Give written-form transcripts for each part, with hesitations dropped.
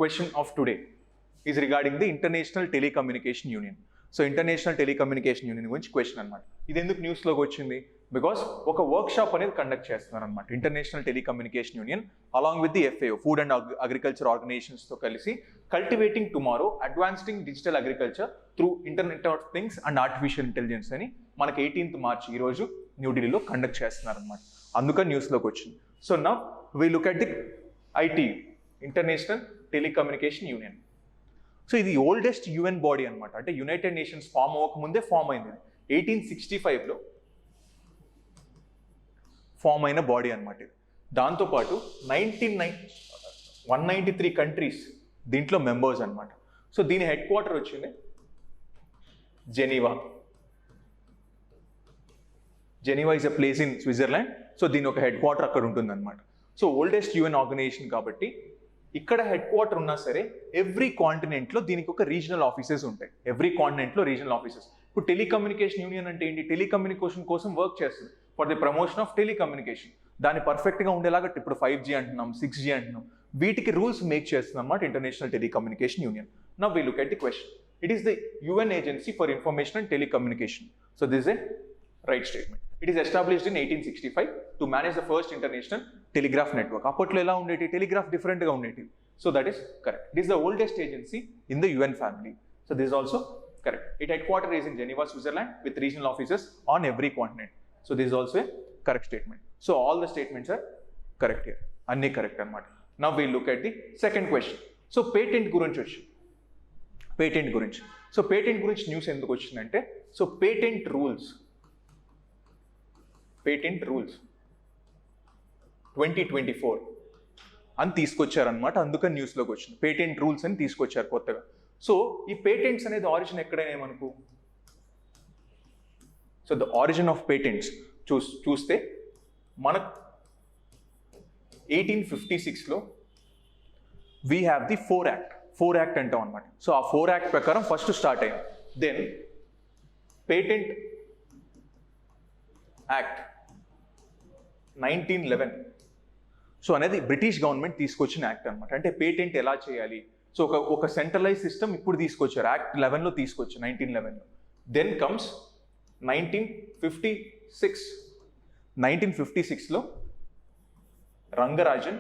question of today is regarding the International Telecommunication Union. So international telecommunication union గురించి question అనమాట. ఇది ఎందుకు న్యూస్లోకి వచ్చింది? బికాస్ ఒక వర్క్ షాప్ అనేది కండక్ట్ చేస్తున్నారు అనమాట international telecommunication union along with the FAO food and agriculture ఆర్గనైజేషన్స్తో కలిసి cultivating tomorrow advancing digital agriculture through internet of things and artificial intelligence అని మనకి 18th March ఈరోజు న్యూఢిల్లీలో కండక్ట్ చేస్తున్నారు అనమాట. అందుకని న్యూస్లోకి వచ్చింది. So now we look at the ITU international telecommunication union. So ఇది ఓల్డెస్ట్ UN బాడీ అనమాట. అంటే యునైటెడ్ నేషన్స్ ఫామ్ అవ్వకముందే ఫామ్ అయింది. 1865లో ఫామ్ అయిన బాడీ అనమాట ఇది. దాంతోపాటు 193 కంట్రీస్ దీంట్లో మెంబర్స్ అనమాట. సో దీని హెడ్ క్వార్టర్ వచ్చింది Geneva. Geneva is a place in Switzerland. So దీని ఒక హెడ్ క్వార్టర్ అక్కడ ఉంటుంది అనమాట. సో ఓల్డెస్ట్ UN ఆర్గనైజేషన్ కాబట్టి ఇక్కడ హెడ్ క్వార్టర్ ఉన్నా సరే ఎవ్రీ కాంటినెంట్లో దీనికి ఒక రీజనల్ ఆఫీసెస్ ఉంటాయి. ఎవ్రీ కాంటినెంట్లో రీజనల్ ఆఫీసెస్. ఇప్పుడు టెలికమ్యూనికేషన్ యూనియన్ అంటే ఏంటి? టెలికమ్యూనికేషన్ కోసం వర్క్ చేస్తుంది for the promotion of telecommunication. దాన్ని పర్ఫెక్ట్గా ఉండేలాగా ఇప్పుడు 5G అంటున్నాం, 6G అంటున్నాం, వీటికి రూల్స్ మేక్ చేస్తుంది అన్నమాట international telecommunication union. Now we look at the question. It is the UN agency for information and telecommunication. So this a right statement. It is established in 1865 to manage the first international telegraph network. అప్పట్లో ఎలా ఉండేటి? Telegraph డిఫరెంట్గా ఉండేటి. So that is correct. It is the oldest agency in the UN family. So this is also correct. Its headquarters is in Geneva, Switzerland with regional offices on every continent. So this is also a correct statement. So all the statements are correct here. Anni correct anamata. Now we look at the second question. So patent gurinchi vachi. Patent gurinchi. So patent gurinchi news enduku vachindante? So patent rules 2024 అని తీసుకొచ్చారనమాట. అందుకని న్యూస్లోకి వచ్చింది. Patent rules అని తీసుకొచ్చారు కొత్తగా. So ఈ patents అనేది origin ఎక్కడైనా మనకు, so the origin of patents చూస్తే మనకు 1856లో వీ హ్యావ్ ది 4 యాక్ట్ అంటాం అనమాట. సో ఆ 4 యాక్ట్ ప్రకారం ఫస్ట్ స్టార్ట్ అయింది. Then patent act 1911. సో అనేది బ్రిటిష్ గవర్నమెంట్ తీసుకొచ్చిన యాక్ట్ అనమాట. అంటే పేటెంట్ ఎలా చేయాలి, సో ఒక సెంట్రలైజ్ సిస్టమ్ ఇప్పుడు తీసుకొచ్చారు. యాక్ట్ 11లో తీసుకొచ్చారు, 1911లో. దెన్ కమ్స్ 1956లో రంగరాజన్.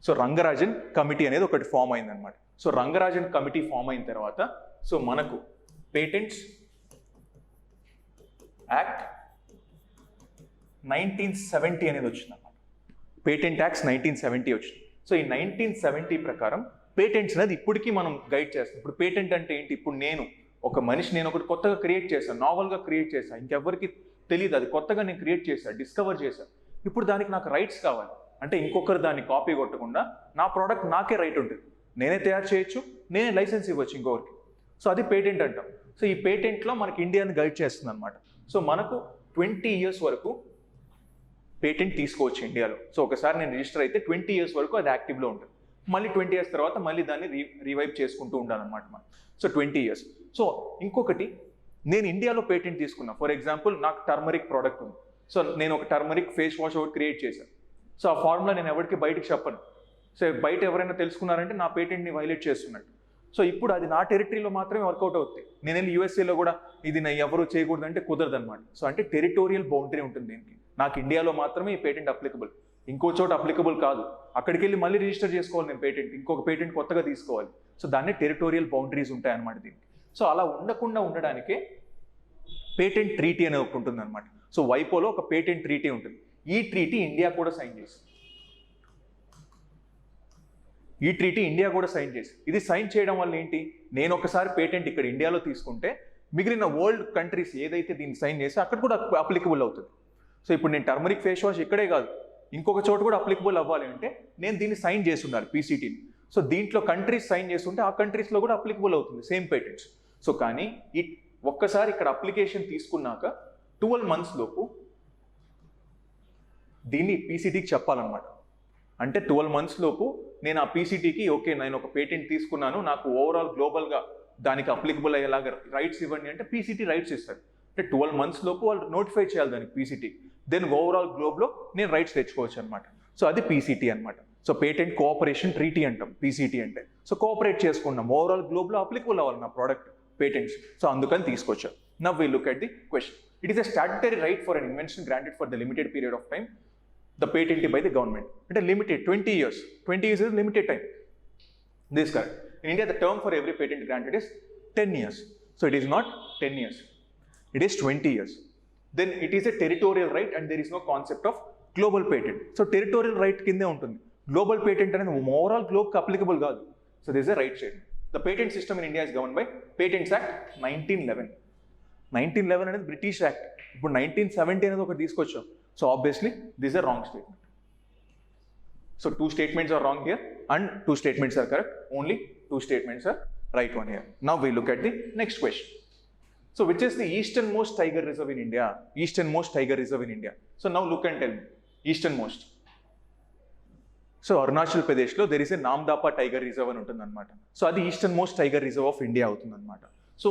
సో రంగరాజన్ కమిటీ అనేది ఒకటి ఫామ్ అయిందనమాట. సో రంగరాజన్ కమిటీ ఫామ్ అయిన తర్వాత సో మనకు పేటెంట్స్ యాక్ట్ 1970 అనేది వచ్చిందన్నమాట. పేటెంట్ యాక్ట్స్ 1970 వచ్చింది. సో ఈ 1970 ప్రకారం పేటెంట్స్ అనేది ఇప్పటికీ మనం గైడ్ చేస్తాం. ఇప్పుడు పేటెంట్ అంటే ఏంటి? ఇప్పుడు నేను ఒకటి కొత్తగా క్రియేట్ చేశాను, నావల్గా క్రియేట్ చేశాను, ఇంకెవరికి తెలియదు, అది కొత్తగా నేను క్రియేట్ చేశాను, డిస్కవర్ చేశాను. ఇప్పుడు దానికి నాకు రైట్స్ కావాలి అంటే ఇంకొకరు దాన్ని కాపీ కొట్టకుండా నా ప్రోడక్ట్ నాకే రైట్ ఉంటుంది. నేనే తయారు చేయొచ్చు, నేనే లైసెన్స్ ఇవ్వచ్చు ఇంకొకరికి. సో అది పేటెంట్ అంటాం. సో ఈ పేటెంట్లో మనకి ఇండియాని గైడ్ చేస్తుంది అనమాట. సో మనకు 20 years వరకు పేటెంట్ తీసుకోవచ్చు ఇండియాలో. సో ఒకసారి నేను రిజిస్టర్ అయితే 20 years వరకు అది యాక్టివ్లో ఉంటుంది. మళ్ళీ 20 years తర్వాత మళ్ళీ దాన్ని రివైవ్ చేసుకుంటూ ఉండాలన్నమాట మనం. So 20 years. సో ఇంకొకటి, నేను ఇండియాలో పేటెంట్ తీసుకున్నా. ఫర్ ఎగ్జాంపుల్ నాకు టర్మరిక్ ప్రోడక్ట్ ఉంది. సో నేను ఒక టర్మరిక్ ఫేస్ వాష్ ఒకటి క్రియేట్ చేశాను. సో ఆ ఫార్ములా నేను ఎవరికి బయటకు చెప్పను. సో బయట ఎవరైనా తెలుసుకున్నారంటే నా పేటెంట్ని వైలేట్ చేస్తున్నట్టు. సో ఇప్పుడు అది నా టెరిటరీలో మాత్రమే వర్కౌట్ అవుతుంది. నేను వెళ్ళి USA కూడా ఇది నా ఎవరు చేయకూడదు అంటే కుదరదు అనమాట. సో అంటే టెరిటోరియల్ బౌండరీ ఉంటుంది దీనికి. నాకు ఇండియాలో మాత్రమే ఈ పేటెంట్ అప్లికబుల్, ఇంకో చోట అప్లికబుల్ కాదు. అక్కడికి వెళ్ళి మళ్ళీ రిజిస్టర్ చేసుకోవాలి నేను పేటెంట్, ఇంకొక పేటెంట్ కొత్తగా తీసుకోవాలి. సో దాన్ని టెరిటోరియల్ బౌండరీస్ ఉంటాయి అన్నమాట దీనికి. సో అలా ఉండకుండా ఉండడానికే పేటెంట్ ట్రీటీ అనేది ఒకటి ఉంటుంది అనమాట. సో వైపోలో ఒక పేటెంట్ ట్రీటీ ఉంటుంది. ఈ ట్రీటీ ఇండియా కూడా సైన్ చేసింది. ఇది సైన్ చేయడం వల్ల ఏంటి? నేను ఒకసారి పేటెంట్ ఇక్కడ ఇండియాలో తీసుకుంటే మిగిలిన వరల్డ్ కంట్రీస్ ఏదైతే దీన్ని సైన్ చేస్తే అక్కడ కూడా అప్లికబుల్ అవుతుంది. సో ఇప్పుడు నేను టర్మరిక్ ఫేస్ వాష్ ఇక్కడే కాదు ఇంకొక చోట కూడా అప్లికబుల్ అవ్వాలి అంటే నేను దీన్ని సైన్ చేసి ఉండాలి, PCTని. సో దీంట్లో కంట్రీస్ సైన్ చేస్తుంటే ఆ కంట్రీస్లో కూడా అప్లికబుల్ అవుతుంది సేమ్ పేటెంట్స్. సో కానీ ఒక్కసారి ఇక్కడ అప్లికేషన్ తీసుకున్నాక 12 months లోపు దీన్ని PCTకి చెప్పాలన్నమాట. అంటే 12 months లోపు నేను ఆ PCTకి ఓకే నేను ఒక పేటెంట్ తీసుకున్నాను, నాకు ఓవరాల్ గ్లోబల్గా దానికి అప్లికబుల్ అయ్యేలాగా రైట్స్ ఇవ్వండి అంటే PCT రైట్స్ ఇస్తారు. అంటే 12 months లోపు వాళ్ళు నోటిఫై చేయాలి దానికి PCT. దెన్ ఓవరాల్ గ్లోబ్లో నేను రైట్స్ తెచ్చుకోవచ్చు అనమాట. సో అది పీసీటీ అనమాట. సో పేటెంట్ కోఆపరేషన్ ట్రీటీ అంటాం పీసీటీ అంటే. సో కోఆపరేట్ చేసుకున్నాం, ఓవరాల్ గ్లోబ్లో అప్లికబుల్ అవ్వాలి నా ప్రోడక్ట్ పేటెంట్స్. సో అందుకని తీసుకొచ్చారు. Now we look at the question. It is a statutory right for an invention granted for the limited period of time the patent by the government. అంటే limited 20 years. 20 years is limited time. This is correct. In India, the term for every patent granted is 10 years. So it is not 10 years. It is 20 years. Then it is a territorial right and there is no concept of global patent. So territorial right kinde untundi. Global patent అనేది overall గ్లోబ్కి applicable కాదు. So this is a right statement. The patent system in India is govern by patents act 1911. 1911 అనేది British act. ఇప్పుడు 1970 అనేది ఒకటి తీసుకొచ్చాం. So obviously this a wrong statement. So 2 statements are wrong here and 2 statements are correct. Only 2 statements are right one here. Now we look at the next question. So which is the easternmost tiger reserve in India? Easternmost tiger reserve in India. So now look and tell me. Easternmost. So Arunachal ప్రదేశ్లో there is a Namdapha tiger reserve అని ఉంటుంది అనమాట. So అది eastern most tiger reserve of India అవుతుంది అనమాట. So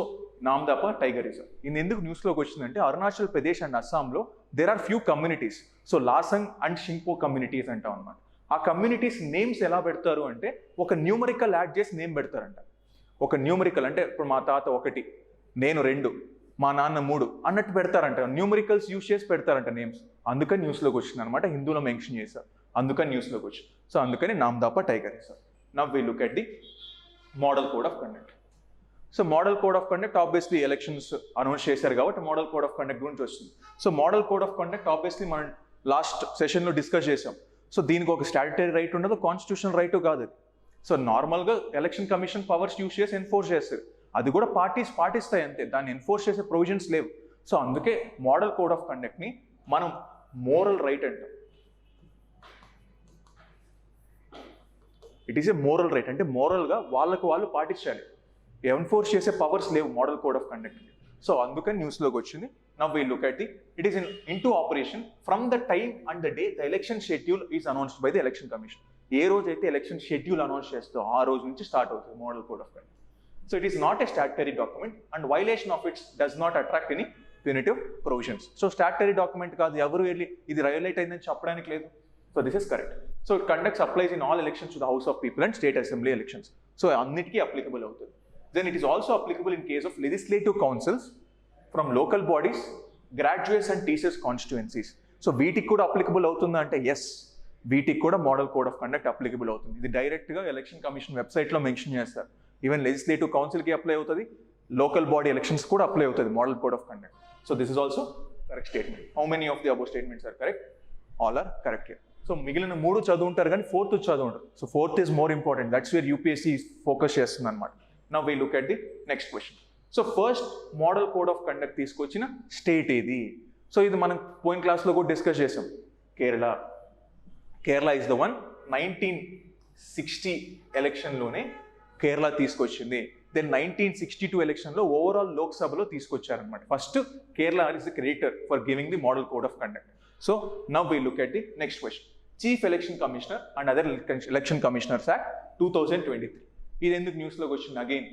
నామ్దాపా tiger reserve ఇది ఎందుకు న్యూస్లోకి వచ్చిందంటే అరుణాచల్ ప్రదేశ్ అండ్ అస్సాంలో there are few communities. So Lasang and Singpho communities అంటాం అనమాట. ఆ కమ్యూనిటీస్ నేమ్స్ ఎలా పెడతారు అంటే ఒక న్యూమరికల్ యాడ్ చేసి నేమ్ పెడతారంట. ఒక న్యూమరికల్ అంటే ఇప్పుడు మా తాత 1, నేను 2, మా నాన్న 3 అన్నట్టు పెడతారంట. న్యూమరికల్స్ యూజ్ చేసి పెడతారంట నేమ్స్. అందుకని న్యూస్లోకి వచ్చింది అనమాట. హిందూలో మెన్షన్ చేశారు, అందుకని న్యూస్లోకి వచ్చింది. సో అందుకని Namdapha tiger reserve. Now we look at the model code of conduct. So model code of conduct obviously elections announce చేశారు కాబట్టి మోడల్ కోడ్ ఆఫ్ కండక్ట్ గురించి వస్తుంది. So model code of conduct obviously మనం లాస్ట్ సెషన్లో discuss చేసాం. So దీనికి ఒక statutory right ఉండదు, కాన్స్టిట్యూషనల్ రైట్ కాదు. సో నార్మల్గా ఎలక్షన్ కమిషన్ పవర్స్ యూజ్ చేసి ఎన్ఫోర్స్ చేస్తారు. అది కూడా పార్టీస్ పాటిస్తాయి అంతే, దాన్ని ఎన్ఫోర్స్ చేసే ప్రొవిజన్స్ లేవు. సో అందుకే మోడల్ కోడ్ ఆఫ్ కండక్ట్ని మనం మోరల్ రైట్ అంటాం. It is a moral right అంటే మోరల్గా వాళ్ళకు వాళ్ళు పాటించాలి. ఎన్ఫోర్స్ చేసే పవర్స్ లేవు మోడల్ కోడ్ ఆఫ్ కండక్ట్కి. సో అందుకని న్యూస్లోకి వచ్చింది. Now we look at the it is into operation from the time and the day the election schedule is announced by the election commission. ఏ రోజైతే election schedule announce చేస్తో ఆ రోజు నుంచి start అవుతుంది model code of conduct. So it is not a statutory document and violation of its does not attract any punitive provisions. So statutory document కాదు, ఎవరు వెళ్ళి ఇది వైలేట్ అయిందని చెప్పడానికి లేదు. So this is correct. So conducts applies in all elections to the house of people and state assembly elections. So అన్నిటికీ applicable అవుతుంది. Then it is also applicable in case of legislative councils from local bodies, graduates and teachers constituencies. So వీటికి కూడా applicable అవుతుందా అంటే yes, వీటికి కూడా model code of conduct applicable అవుతుంది. ఇది డైరెక్ట్గా ఎలక్షన్ కమిషన్ వెబ్సైట్లో మెన్షన్ చేస్తారు. ఈవెన్ లెజిస్లేటివ్ కౌన్సిల్కి అప్లై అవుతుంది, లోకల్ బాడీ ఎలక్షన్స్ కూడా అప్లై అవుతుంది model code of conduct. So this is also correct statement. How many of the above statements are correct? All are correct here. So మిగిలిన 3 చదువుంటారు కానీ 4th చదువుంటారు. So 4th is more important. That's where UPSC focus చేస్తుంది అనమాట. Now we look at the next question. So first model code of conduct తీసుకొచ్చిన state ఏది? So ఇది మనం పోయిన క్లాస్లో కూడా డిస్కస్ చేసాం. Kerala. Kerala is the one. 1960 ఎలక్షన్లోనే కేరళ తీసుకొచ్చింది. దెన్ 1962 ఎలక్షన్లో ఓవరాల్ లోక్సభలో తీసుకొచ్చారనమాట. First Kerala is the creator for giving the model code of conduct. So now we look at the next question. Chief election commissioner and other election commissioners act 2023. ఇది ఎందుకు న్యూస్లోకి వచ్చింది? Again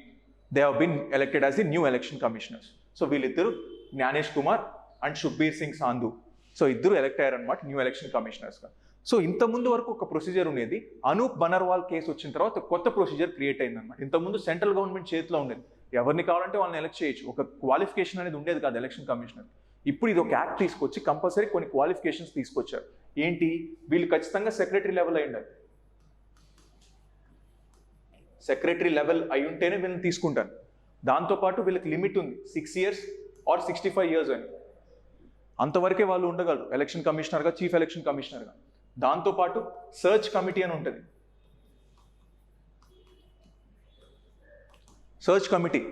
they have been elected as the new election commissioners. So వీళ్ళిద్దరు Gyanesh Kumar and Sukhbir Singh Sandhu. So ఇద్దరు elect అయ్యారనమాట new election కమిషనర్స్గా. So ఇంతకుముందు వరకు ఒక ప్రొసీజర్ ఉండేది. అనూప్ బనర్వాల్ కేసు వచ్చిన తర్వాత కొత్త ప్రొసీజర్ క్రియేట్ అయిందనమాట. ఇంతకుముందు సెంట్రల్ గవర్నమెంట్ చేతిలో ఉండేది, ఎవరిని కావాలంటే వాళ్ళని ఎలక్ట్ చేయొచ్చు. ఒక క్వాలిఫికేషన్ అనేది ఉండేది కాదు ఎలక్షన్ కమిషనర్. ఇప్పుడు ఇది ఒక యాక్ట్ తీసుకొచ్చి కంపల్సరీ కొన్ని క్వాలిఫికేషన్స్ తీసుకొచ్చారు. ఏంటి? వీళ్ళు ఖచ్చితంగా సెక్రటరీ లెవెల్ అయి ఉండాలి. సెక్రటరీ లెవెల్ అయి ఉంటేనే వీళ్ళని తీసుకుంటారు. దాంతోపాటు వీళ్ళకి లిమిట్ ఉంది, 6 years ఆర్ 65 years అని. అంతవరకే వాళ్ళు ఉండగలరు ఎలక్షన్ కమిషనర్గా, చీఫ్ ఎలక్షన్ కమిషనర్గా. దాంతోపాటు సర్చ్ కమిటీ అని ఉంటుంది. Search committee.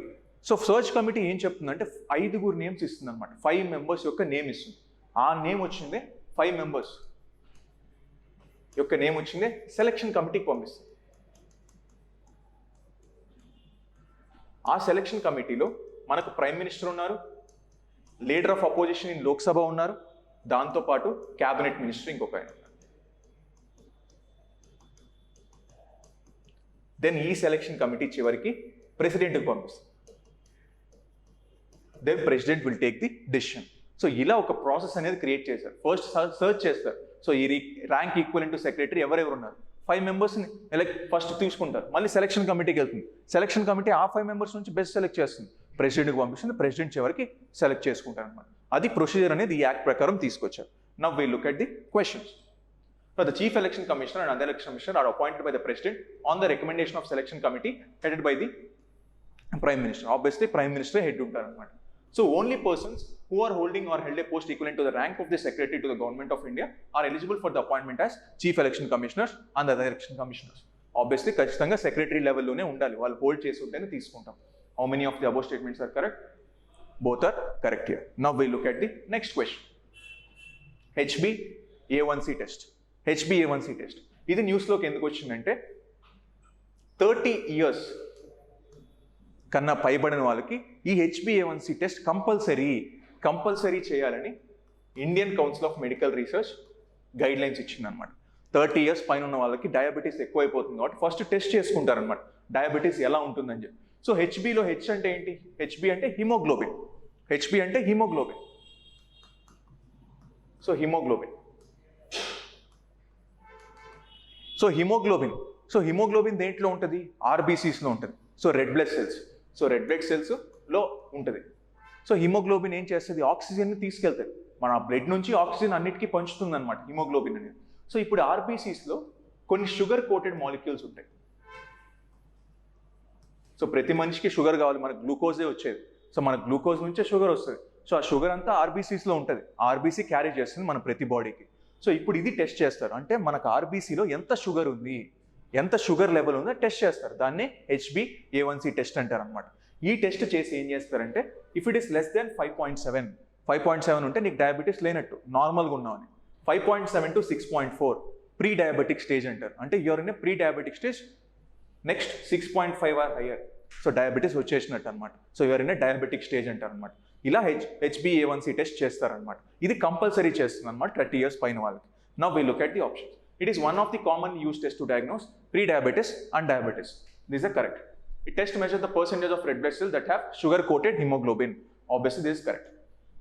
So search committee ఏం చెప్తుందంటే 5 నేమ్స్ ఇస్తుంది అనమాట. 5 members యొక్క నేమ్ ఇస్తుంది. ఆ నేమ్ వచ్చిందే 5 members యొక్క నేమ్ వచ్చిందే సెలక్షన్ కమిటీకి పంపిస్తుంది. ఆ సెలక్షన్ కమిటీలో మనకు ప్రైమ్ మినిస్టర్ ఉన్నారు, leader of opposition in Lok Sabha ఉన్నారు, దాంతోపాటు క్యాబినెట్ మినిస్టర్ ఇంకొక ఆయన ఉన్నారు. దెన్ ఈ సెలక్షన్ కమిటీ చివరికి ప్రెసిడెంట్కి పంపిస్తుంది. Then president will take the decision. So ఇలా ఒక ప్రాసెస్ అనేది క్రియేట్ చేశారు. ఫస్ట్ సర్చ్ చేస్తారు సో ఈ ర్యాంక్ ఈక్వలెంట్ టు సెక్రటరీ ఎవరెవరు ఉన్నారు 5 మెంబర్స్ని ఫస్ట్ తీసుకుంటారు, మళ్ళీ సెలక్షన్ కమిటీకి వెళ్తుంది. సెలక్షన్ కమిటీ ఆ 5 మెంబర్స్ నుంచి బెస్ట్ సెలెక్ట్ చేస్తుంది, ప్రెసిడెంట్కి పంపిస్తుంది, ప్రెసిడెంట్ చివరికి సెలెక్ట్ చేసుకుంటారు అనమాట. అది ప్రొసీజర్ అనేది ఈ యాక్ట్ ప్రకారం తీసుకొచ్చారు. Now we look at the questions. So the Chief Election Commissioner and other election commissioner are appointed by the President on the recommendation of selection committee headed by the Prime Minister. Obviously, Prime Minister head ఉంటారు అనమాట. So only persons who are holding or held a post equivalent to the rank of the Secretary to the Government of India are eligible for the appointment as Chief Election Commissioners and other election commissioners. Obviously, ఖచ్చితంగా secretary లెవెల్లోనే ఉండాలి, వాళ్ళు hold చేసి ఉంటేనే తీసుకుంటాం. How many of the above statements are correct? Both are correct here. Now we look at the next question. HbA1c test. HbA1c test ఇది న్యూస్లోకి ఎందుకు వచ్చిందంటే 30 years కన్నా పైబడిన వాళ్ళకి ఈ HbA1c టెస్ట్ కంపల్సరీ చేయాలని Indian council of medical research guidelines ఇచ్చిందనమాట. 30 years పైన ఉన్న వాళ్ళకి డయాబెటీస్ ఎక్కువైపోతుంది కాబట్టి ఫస్ట్ టెస్ట్ చేసుకుంటారనమాట డయాబెటీస్ ఎలా ఉంటుందని చెప్పి. సో హెచ్బిలో హెచ్ అంటే ఏంటి? హెచ్బి అంటే హిమోగ్లోబిన్. హెచ్బి అంటే హిమోగ్లోబిన్. సో హిమోగ్లోబిన్ దేంట్లో ఉంటుంది? ఆర్బీసీస్లో ఉంటుంది. సో రెడ్ బ్లడ్ సెల్స్లో ఉంటుంది. సో హిమోగ్లోబిన్ ఏం చేస్తుంది? ఆక్సిజన్ని తీసుకెళ్తుంది, మన బ్లడ్ నుంచి ఆక్సిజన్ అన్నిటికీ పంచుతుంది అనమాట హిమోగ్లోబిన్ అనేది. సో ఇప్పుడు ఆర్బీసీస్లో కొన్ని షుగర్ కోటెడ్ మాలిక్యూల్స్ ఉంటాయి. సో ప్రతి మనిషికి షుగర్ కావాలి, మనకు గ్లూకోజే వచ్చేది. సో మన గ్లూకోజ్ నుంచే షుగర్ వస్తుంది. సో ఆ షుగర్ అంతా ఆర్బీసీస్లో ఉంటుంది, ఆర్బీసీ క్యారీ చేస్తుంది మన ప్రతి బాడీకి. సో ఇప్పుడు ఇది టెస్ట్ చేస్తారు, అంటే మనకు ఆర్బీసీలో ఎంత షుగర్ ఉంది, ఎంత షుగర్ లెవెల్ ఉందో టెస్ట్ చేస్తారు. దాన్నే HbA1c టెస్ట్ అంటారు అనమాట. ఈ టెస్ట్ చేసి ఏం చేస్తారంటే if it is less than 5.7 ఉంటే నీకు డయాబెటీస్ లేనట్టు, నార్మల్గా ఉన్నావని. 5.7 to 6.4 ప్రీ డయాబెటిక్ స్టేజ్ అంటారు, అంటే you are in a pre diabetic stage. Next 6.5 or higher, so diabetes వచ్చేసినట్టు అనమాట. So you are in a diabetic stage అంటారు అనమాట. ఇలా HbA1c టెస్ట్ చేస్తారనమాట. ఇది కంపల్సరీ చేస్తుంది అనమాట 30 years పైన వాళ్ళకి. Now we look at the options. It is one of the common use test to diagnose prediabetes and diabetes. This is correct. It test measures the percentage of red blood cells that have sugar coated hemoglobin. Obviously this is correct.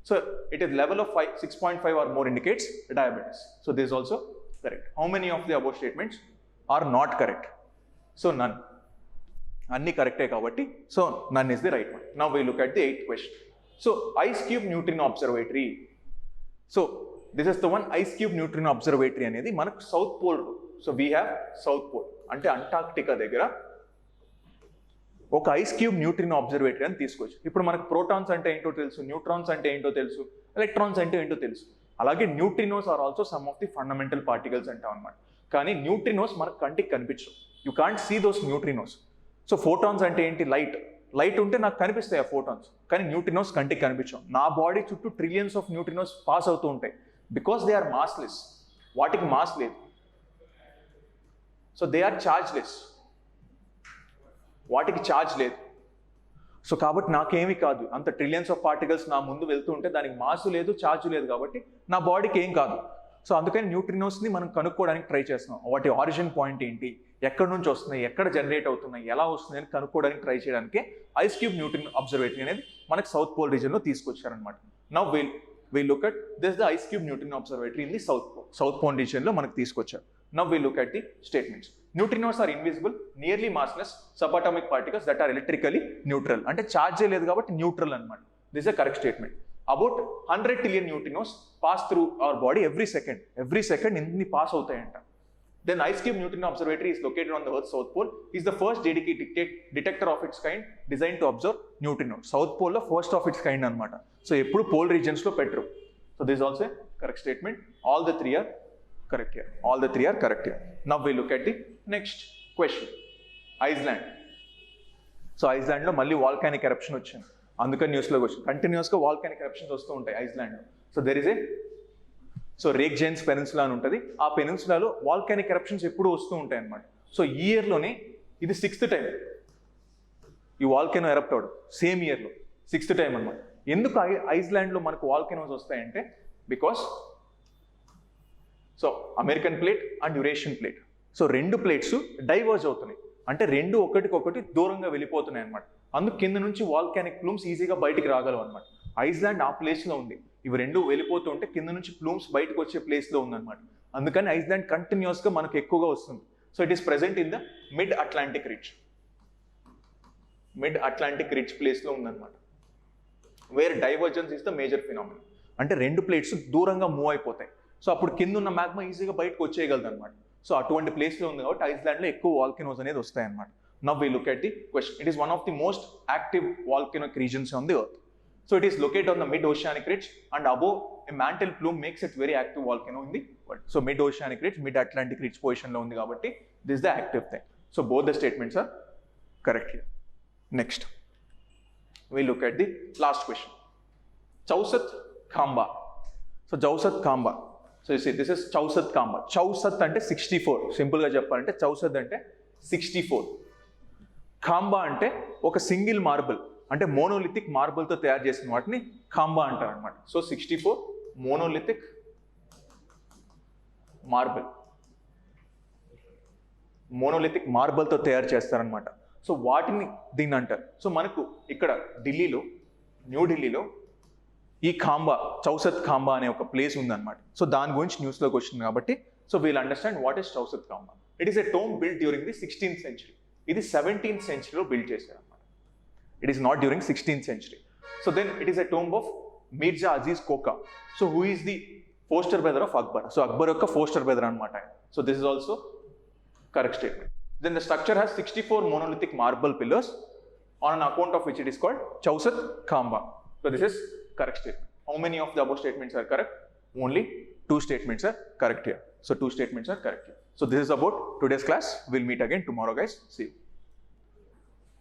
So it is level of 6.5 or more indicates diabetes. So this is also correct. How many of the above statements are not correct? So none. Anni correct kabatti, so none is the right one. Now we look at the 8th question. So Ice Cube Neutrino Observatory. So this is the one, Ice Cube Neutrino Observatory anedi manaku South Pole. So we have South Pole ante Antarctica దగ్గర ఒక ice cube neutrino observatory అని తీసుకోవచ్చు. ఇప్పుడు మనకు protons అంటే ఏంటో తెలుసు, neutrons అంటే ఏంటో తెలుసు, ఎలక్ట్రాన్స్ అంటే ఏంటో తెలుసు. అలాగే neutrinos are also some of the fundamental particles అంటాం అనమాట. కానీ న్యూట్రినోస్ మనకు కంటికి కనిపించవు, you can't see those neutrinos. So photons అంటే ఏంటి? లైట్ ఉంటే నాకు కనిపిస్తాయి ఆ ఫోటాన్స్, కానీ న్యూట్రినోస్ కంటికి కనిపించవు. నా బాడీ చుట్టూ ట్రిలియన్స్ ఆఫ్ న్యూట్రినోస్ పాస్ అవుతూ ఉంటాయి, బికాస్ దే ఆర్ మాస్లెస్. వాటికి మాస్ లేదు, సో దే ఆర్ ఛార్జ్లెస్. వాటికి ఛార్జ్ లేదు, సో కాబట్టి నాకేమీ కాదు. అంత ట్రిలియన్స్ ఆఫ్ పార్టికల్స్ నా ముందు వెళ్తూ ఉంటే దానికి మాసు లేదు, ఛార్జ్ లేదు, కాబట్టి నా బాడీకి ఏం కాదు. సో అందుకని న్యూట్రినోస్ని మనం కనుక్కోవడానికి ట్రై చేస్తున్నాం. వాటి ఆరిజిన్ పాయింట్ ఏంటి, ఎక్కడి నుంచి వస్తున్నాయి, ఎక్కడ జనరేట్ అవుతున్నాయి, ఎలా వస్తున్నాయి అని కనుక్కోవడానికి ట్రై చేయడానికి ఐస్ క్యూబ్ న్యూట్రినో అబ్జర్వేటరీ అనేది మనకి సౌత్ పోల్ రీజియన్లో తీసుకొచ్చారనమాట. Now we'll look at this is the Ice Cube Neutrino Observatory in the South Pole regionలో మనకు తీసుకొచ్చారు. Now we'll look at the statements. Neutrinos are invisible, nearly massless subatomic particles that are electrically neutral. అంటే charge లేదు కాబట్టి neutral అనమాట. This is a correct statement. About 100 trillion neutrinos pass through our body every second ఇన్ని pass అవుతాయంట. Then Ice Cube Neutrino Observatory is located on the Earth's South Pole. Is the first dedicated detector of its kind designed to observe neutrinos. South Pole లో first of its kind అనమాట. So ఎప్పుడు pole regions లో పెట్టరు. So this also correct statement. All the three are correct here. Now we look at the next question. Iceland. So ఐస్లాండ్లో మళ్ళీ volcanic eruption వచ్చింది, అందుకని న్యూస్లోకి వచ్చింది. కంటిన్యూస్గా వాల్కానిక్ ఎరప్షన్స్ వస్తూ ఉంటాయి ఐస్లాండ్లో. So there is Reykjanes peninsula అని ఉంటుంది. ఆ పెనిన్సులాలో వాల్కానిక్ ఎరప్షన్స్ ఎప్పుడు వస్తూ ఉంటాయి అన్నమాట. సో ఈ ఇయర్లోనే ఇది 6th టైం ఈ వాల్కెనో ఎరప్ట్ అవడం, సేమ్ ఇయర్లో 6th టైం అనమాట. ఎందుకు ఐస్లాండ్లో మనకు వాల్కెనోస్ వస్తాయంటే because so American plate and Eurasian plate, so 2 plates diverge అవుతున్నాయి, అంటే 2 ఒకటికొకటి దూరంగా వెళ్ళిపోతున్నాయి అనమాట. అందుకు కింద నుంచి వాల్కానిక్ ప్లూమ్స్ ఈజీగా బయటికి రాగలవు అనమాట. ఐస్లాండ్ ఆ ప్లేస్లో ఉంది. ఇవి రెండు వెళ్ళిపోతూ ఉంటే కింద నుంచి ప్లూమ్స్ బయటకు వచ్చే ప్లేస్లో ఉందన్నమాట. అందుకని ఐస్లాండ్ కంటిన్యూస్గా మనకు ఎక్కువగా వస్తుంది. So it is present in the mid Atlantic ridge ప్లేస్లో ఉందన్నమాట. Where divergence is the major phenomena. అంటే రెండు ప్లేట్స్ దూరంగా మూవ్ అయిపోతాయి. సో అప్పుడు కింద ఉన్న మ్యాగ్మా ఈజీగా బయటకు వచ్చేయగలదు అనమాట. సో అటువంటి ప్లేస్లో ఉంది కాబట్టి ఐస్లాండ్లో ఎక్కువ వాల్కనోస్ అనేది వస్తాయి అనమాట. Now we look at the question. It is one of the most active volcanic regions on the earth. So it is located on the mid-oceanic ridge and above a mantle plume makes it very active volcano in the world. So mid-oceanic ridge, mid-Atlantic ridge position lo undi kabatti this is the active thing. So both the statements are correct here. Next, we look at the last question. Chausath Khamba. So Chausath Khamba. So you see this is Chausath Khamba. Chausath ante 64. Simple ga cheppalante Chausath ante 64. ఖాంబా అంటే ఒక single marble, అంటే monolithic మార్బుల్తో తయారు చేసిన వాటిని ఖాంబా అంటారు అనమాట. So 64 monolithic మార్బుల్తో తయారు చేస్తారనమాట. సో వాటిని దీన్ని అంటారు. సో మనకు ఇక్కడ న్యూఢిల్లీలో ఈ ఖాంబా, చౌసత్ ఖాంబా అనే ఒక ప్లేస్ ఉందన్నమాట. సో దాని గురించి న్యూస్లోకి వచ్చింది కాబట్టి so we'll understand what is Chausath Khamba. It is a tomb built during the 16th century. ఇది 17th centuryలో బిల్డ్ చేశారు అనమాట. It is not during 16th century. So then it is a tomb of Mirza Aziz Koka. So who is the foster brother of Akbar. So Akbar యొక్క foster brother అనమాట ఆయన. So this is also correct statement. Then the structure has 64 monolithic marble pillars on an account of which it is called Chausath Khamba. So this is correct statement. How many of the above statements are correct? Only 2 statements are correct here. So 2 statements are correct here. So this is about today's class. We'll meet again tomorrow, guys. See you.